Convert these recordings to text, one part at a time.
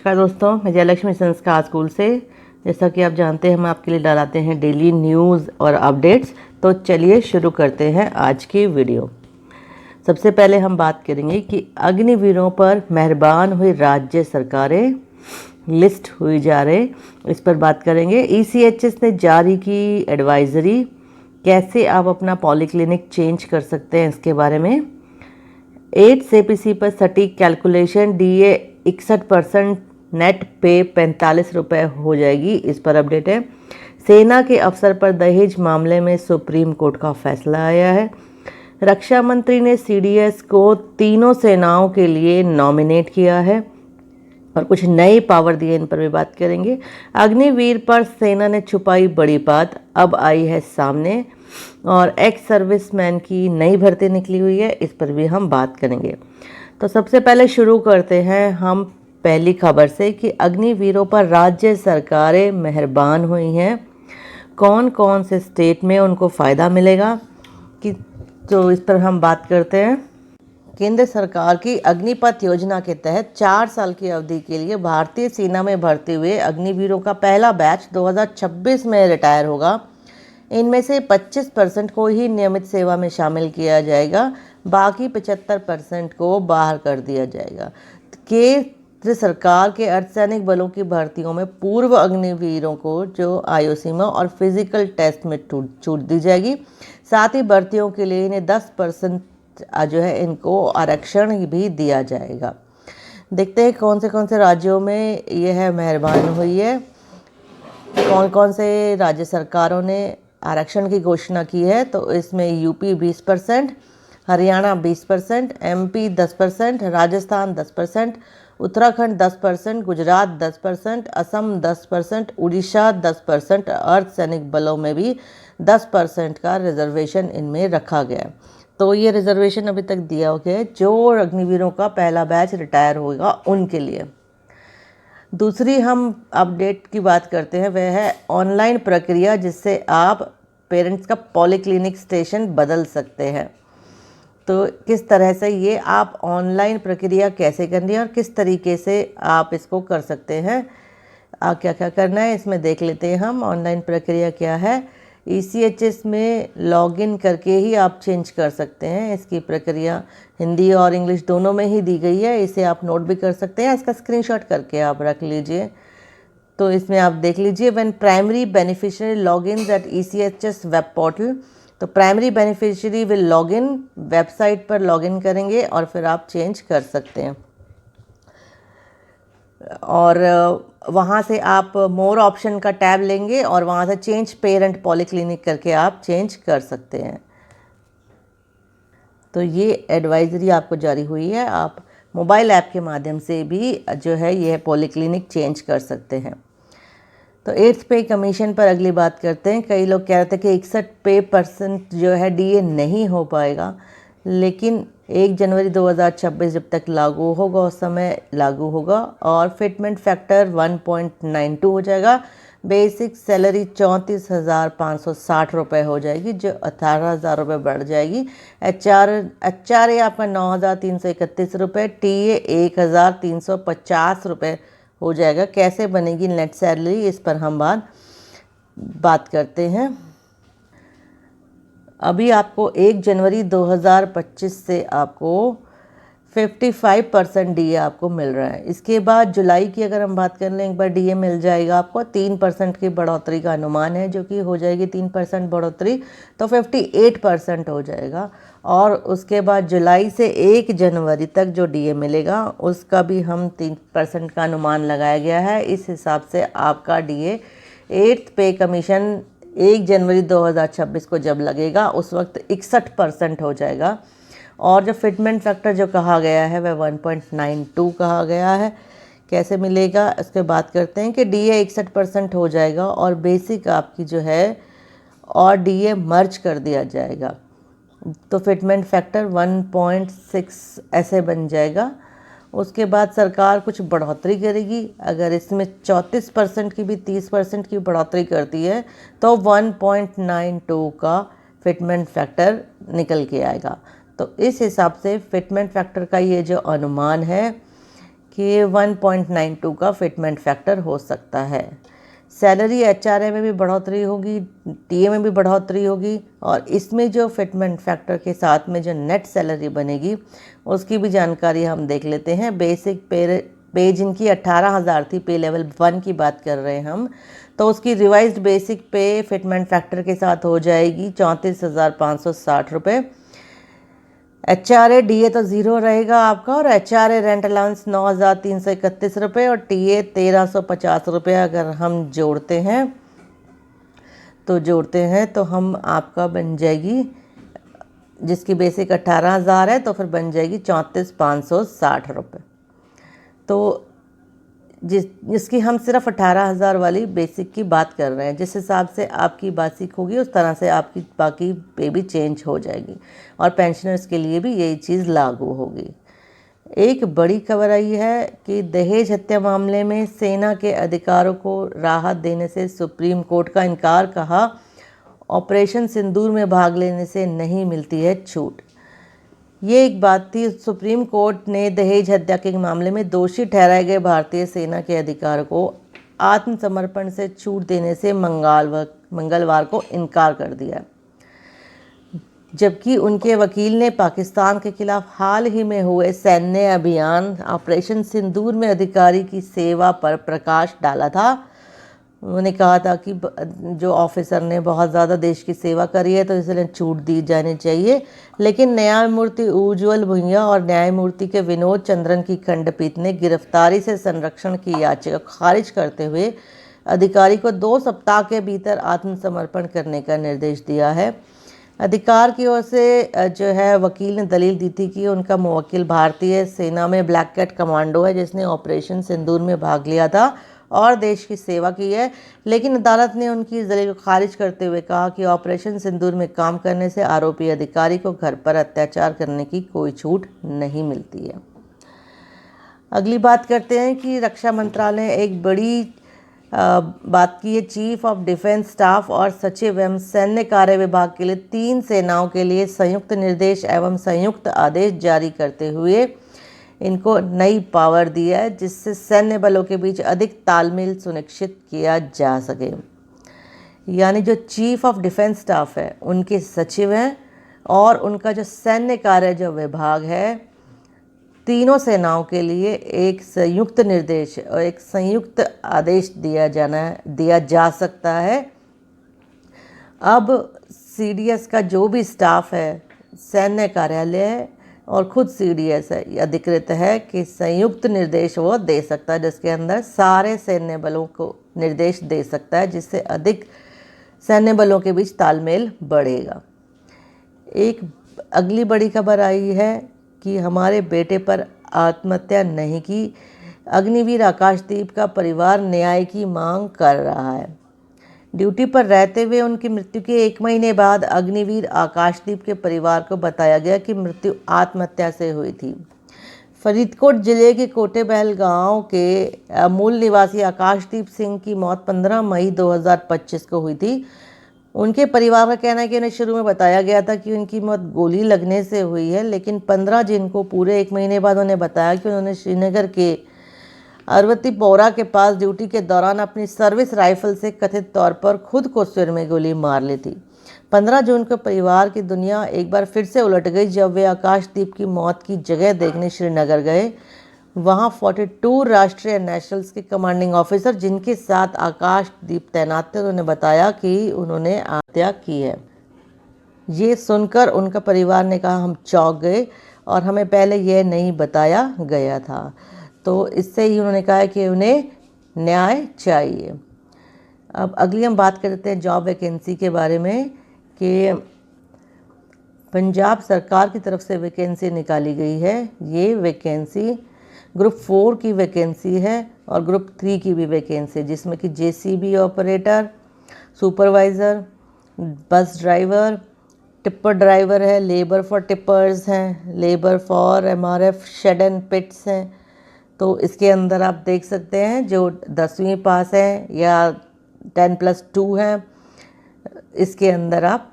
नमस्कार दोस्तों, मैं जयलक्ष्मी संस्कार स्कूल से। जैसा कि आप जानते हैं, हम आपके लिए डालाते हैं डेली न्यूज़ और अपडेट्स। तो चलिए शुरू करते हैं आज की वीडियो। सबसे पहले हम बात करेंगे कि अग्निवीरों पर मेहरबान हुई राज्य सरकारें, लिस्ट हुई जा रहे, इस पर बात करेंगे। ECHS ने जारी की एडवाइजरी, कैसे आप अपना पॉलीक्लिनिक चेंज कर सकते हैं इसके बारे में। 8 CPC पर सटीक कैलकुलेशन, DA 61%, नेट पे 45 रुपये हो जाएगी, इस पर अपडेट है। सेना के अफसर पर दहेज मामले में सुप्रीम कोर्ट का फैसला आया है। रक्षा मंत्री ने CDS को तीनों सेनाओं के लिए नॉमिनेट किया है और कुछ नए पावर दिए, इन पर भी बात करेंगे। अग्निवीर पर सेना ने छुपाई बड़ी बात, अब आई है सामने। और एक्स सर्विसमैन की नई भर्ती निकली हुई है, इस पर भी हम बात करेंगे। तो सबसे पहले शुरू करते हैं हम पहली खबर से कि अग्निवीरों पर राज्य सरकारें मेहरबान हुई हैं। कौन कौन से स्टेट में उनको फ़ायदा मिलेगा कि, तो इस पर हम बात करते हैं। केंद्र सरकार की अग्निपथ योजना के तहत 4 साल की अवधि के लिए भारतीय सेना में भर्ती हुए अग्निवीरों का पहला बैच 2026 में रिटायर होगा। इनमें से 25% को ही नियमित सेवा में शामिल किया जाएगा, बाकी 75% को बाहर कर दिया जाएगा। केंद्र सरकार के अर्धसैनिक बलों की भर्तियों में पूर्व अग्निवीरों को जो आयु सीमा और फिजिकल टेस्ट में छूट दी जाएगी। साथ ही भर्तियों के लिए इन्हें 10% जो है इनको आरक्षण भी दिया जाएगा। देखते हैं कौन से राज्यों में यह मेहरबान हुई है, कौन कौन से राज्य सरकारों ने आरक्षण की घोषणा की है। तो इसमें यूपी 20%, हरियाणा 20%, MP 10%, राजस्थान 10%, उत्तराखंड 10%, गुजरात 10%, असम 10%, उड़ीसा 10%, अर्धसैनिक बलों में भी 10% का रिजर्वेशन इनमें रखा गया है। तो ये रिजर्वेशन अभी तक दिया गया है जो अग्निवीरों का पहला बैच रिटायर होगा उनके लिए। दूसरी हम अपडेट की बात करते हैं, वह है ऑनलाइन प्रक्रिया जिससे आप पेरेंट्स का पॉलीक्लिनिक स्टेशन बदल सकते हैं। तो किस तरह से ये आप ऑनलाइन प्रक्रिया कैसे करनी है और किस तरीके से आप इसको कर सकते हैं, क्या क्या करना है इसमें देख लेते हैं हम। ऑनलाइन प्रक्रिया क्या है, ECHS में लॉगिन करके ही आप चेंज कर सकते हैं। इसकी प्रक्रिया हिंदी और इंग्लिश दोनों में ही दी गई है, इसे आप नोट भी कर सकते हैं, इसका स्क्रीनशॉट करके आप रख लीजिए। तो इसमें आप देख लीजिए, when primary beneficiary login at ECHS web portal. तो primary beneficiary will login, website पर लॉगिन करेंगे और फिर आप चेंज कर सकते हैं। और वहाँ से आप मोर ऑप्शन का टैब लेंगे और वहाँ से चेंज पेरेंट पॉलीक्लिनिक करके आप चेंज कर सकते हैं। तो ये एडवाइजरी आपको जारी हुई है, आप मोबाइल ऐप के माध्यम से भी जो है यह पॉलीक्लिनिक चेंज कर सकते हैं। तो 8th पे कमीशन पर अगली बात करते हैं। कई लोग कह रहे थे कि 61% जो है DA नहीं हो पाएगा, लेकिन 1 जनवरी 2026 जब तक लागू होगा उस समय लागू होगा और फिटमेंट फैक्टर 1.92 हो जाएगा। बेसिक सैलरी 34,560 रुपये हो जाएगी, जो 18,000 रुपये बढ़ जाएगी। HRA आपका 9,331 रुपये, TA 1,350 रुपये हो जाएगा। कैसे बनेगी नेट सैलरी, इस पर हम बात करते हैं। अभी आपको 1 जनवरी 2025 से आपको 55% DA आपको मिल रहा है। इसके बाद जुलाई की अगर हम बात कर लें, एक बार DA मिल जाएगा आपको। 3% की बढ़ोतरी का अनुमान है, जो कि हो जाएगी 3% बढ़ोतरी, तो 58% हो जाएगा। और उसके बाद जुलाई से 1 जनवरी तक जो DA मिलेगा उसका भी हम 3% का अनुमान लगाया गया है। इस हिसाब से आपका DA 8th पे कमीशन 1 जनवरी 2026 को जब लगेगा उस वक्त 61% हो जाएगा। और जो फिटमेंट फैक्टर जो कहा गया है वह 1.92 कहा गया है। कैसे मिलेगा इसके बात करते हैं कि DA 61% हो जाएगा और बेसिक आपकी जो है और DA मर्ज कर दिया जाएगा, तो फिटमेंट फैक्टर 1.6 ऐसे बन जाएगा। उसके बाद सरकार कुछ बढ़ोतरी करेगी, अगर इसमें 34% की भी 30% की बढ़ोतरी करती है तो 1.92 का फिटमेंट फैक्टर निकल के आएगा। तो इस हिसाब से फिटमेंट फैक्टर का ये जो अनुमान है कि 1.92 का फिटमेंट फैक्टर हो सकता है। सैलरी एचआरए में भी बढ़ोतरी होगी, टीए में भी बढ़ोतरी होगी, और इसमें जो फिटमेंट फैक्टर के साथ में जो नेट सैलरी बनेगी उसकी भी जानकारी हम देख लेते हैं। बेसिक पे जिनकी 18,000 थी, पे लेवल 1 की बात कर रहे हैं हम, तो उसकी रिवाइज्ड बेसिक पे फिटमेंट फैक्टर के साथ हो जाएगी 34,560 रुपये। एचआरए डीए तो ज़ीरो रहेगा आपका, और एचआरए रेंट अलाउंस 9,331 रुपये और टीए 1,350 रुपये अगर हम जोड़ते हैं तो हम आपका बन जाएगी, जिसकी बेसिक 18,000 है तो फिर बन जाएगी 34,560 रुपये। तो जिसकी हम सिर्फ 18,000 वाली बेसिक की बात कर रहे हैं, जिस हिसाब से आपकी बेसिक होगी उस तरह से आपकी बाकी पे भी चेंज हो जाएगी, और पेंशनर्स के लिए भी यही चीज़ लागू होगी। एक बड़ी खबर आई है कि दहेज हत्या मामले में सेना के अधिकारों को राहत देने से सुप्रीम कोर्ट का इनकार, कहा ऑपरेशन सिंदूर में भाग लेने से नहीं मिलती है छूट। ये एक बात थी, सुप्रीम कोर्ट ने दहेज हत्या के मामले में दोषी ठहराए गए भारतीय सेना के अधिकारियों को आत्मसमर्पण से छूट देने से मंगलवार को इनकार कर दिया, जबकि उनके वकील ने पाकिस्तान के खिलाफ हाल ही में हुए सैन्य अभियान ऑपरेशन सिंदूर में अधिकारी की सेवा पर प्रकाश डाला था। उन्होंने कहा था कि जो ऑफिसर ने बहुत ज़्यादा देश की सेवा करी है तो इसलिए छूट दी जानी चाहिए, लेकिन न्यायमूर्ति उज्ज्वल भुइयां और न्यायमूर्ति के विनोद चंद्रन की खंडपीठ ने गिरफ्तारी से संरक्षण की याचिका खारिज करते हुए अधिकारी को 2 सप्ताह के भीतर आत्मसमर्पण करने का निर्देश दिया है। अधिकार की ओर से जो है वकील ने दलील दी थी कि उनका मुवक्किल भारतीय सेना में ब्लैक कैट कमांडो है जिसने ऑपरेशन सिंदूर में भाग लिया था और देश की सेवा की है, लेकिन अदालत ने उनकी इस दलील को खारिज करते हुए कहा कि ऑपरेशन सिंदूर में काम करने से आरोपी अधिकारी को घर पर अत्याचार करने की कोई छूट नहीं मिलती है। अगली बात करते हैं कि रक्षा मंत्रालय ने एक बड़ी बात की है। चीफ ऑफ डिफेंस स्टाफ और सचिव एवं सैन्य कार्य विभाग के लिए 3 सेनाओं के लिए संयुक्त निर्देश एवं संयुक्त आदेश जारी करते हुए इनको नई पावर दिया है, जिससे सैन्य बलों के बीच अधिक तालमेल सुनिश्चित किया जा सके। यानी जो चीफ ऑफ डिफेंस स्टाफ है उनके सचिव हैं, और उनका जो सैन्य कार्य जो विभाग है, तीनों सेनाओं के लिए एक संयुक्त निर्देश और एक संयुक्त आदेश दिया जा सकता है। अब सीडीएस का जो भी स्टाफ है, सैन्य कार्यालय है और खुद सीडीएस है, ये अधिकृत है कि संयुक्त निर्देश वो दे सकता है, जिसके अंदर सारे सैन्य बलों को निर्देश दे सकता है, जिससे अधिक सैन्य बलों के बीच तालमेल बढ़ेगा। एक अगली बड़ी खबर आई है कि हमारे बेटे पर आत्महत्या नहीं की, अग्निवीर आकाशदीप का परिवार न्याय की मांग कर रहा है। ड्यूटी पर रहते हुए उनकी मृत्यु के 1 महीने बाद अग्निवीर आकाशदीप के परिवार को बताया गया कि मृत्यु आत्महत्या से हुई थी। फरीदकोट जिले के कोटेबहल गांव के मूल निवासी आकाशदीप सिंह की मौत 15 मई 2025 को हुई थी। उनके परिवार का कहना है कि उन्हें शुरू में बताया गया था कि उनकी मौत गोली लगने से हुई है, लेकिन 15 जून को पूरे 1 महीने बाद उन्हें बताया कि उन्होंने श्रीनगर के अरवतीपोरा के पास ड्यूटी के दौरान अपनी सर्विस राइफल से कथित तौर पर खुद को सिर में गोली मार ली थी। 15 जून को परिवार की दुनिया एक बार फिर से उलट गई जब वे आकाशदीप की मौत की जगह देखने श्रीनगर गए। वहां 42 राष्ट्रीय नेशनल्स के कमांडिंग ऑफिसर जिनके साथ आकाशदीप तैनात थे, उन्होंने बताया कि उन्होंने आत्महत्या की है। ये सुनकर उनका परिवार ने कहा, हम चौंक गए और हमें पहले यह नहीं बताया गया था। तो इससे ही उन्होंने कहा कि उन्हें न्याय चाहिए। अब अगली हम बात करते हैं जॉब वैकेंसी के बारे में कि पंजाब सरकार की तरफ से वैकेंसी निकाली गई है। ये वैकेंसी ग्रुप 4 की वैकेंसी है और ग्रुप 3 की भी वैकेंसी है, जिसमें कि JCB operator, supervisor, bus driver, tipper driver है, लेबर फॉर टिपर्स हैं, labour for MRF shed and pits हैं। तो इसके अंदर आप देख सकते हैं जो 10वीं पास है या 10+2 हैं, इसके अंदर आप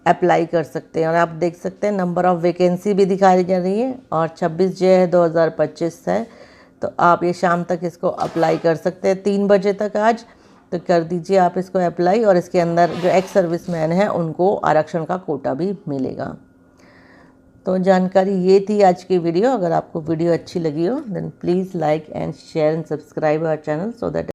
अप्लाई कर सकते हैं। और आप देख सकते हैं नंबर ऑफ़ वैकेंसी भी दिखाई जा रही है और 26 जो है 2025 है। तो आप ये शाम तक इसको अप्लाई कर सकते हैं 3 बजे तक आज। तो कर दीजिए आप इसको अप्लाई, और इसके अंदर जो एक्स सर्विसमैन हैं उनको आरक्षण का कोटा भी मिलेगा। तो जानकारी ये थी आज की वीडियो। अगर आपको वीडियो अच्छी लगी हो then please like and share and subscribe our channel so that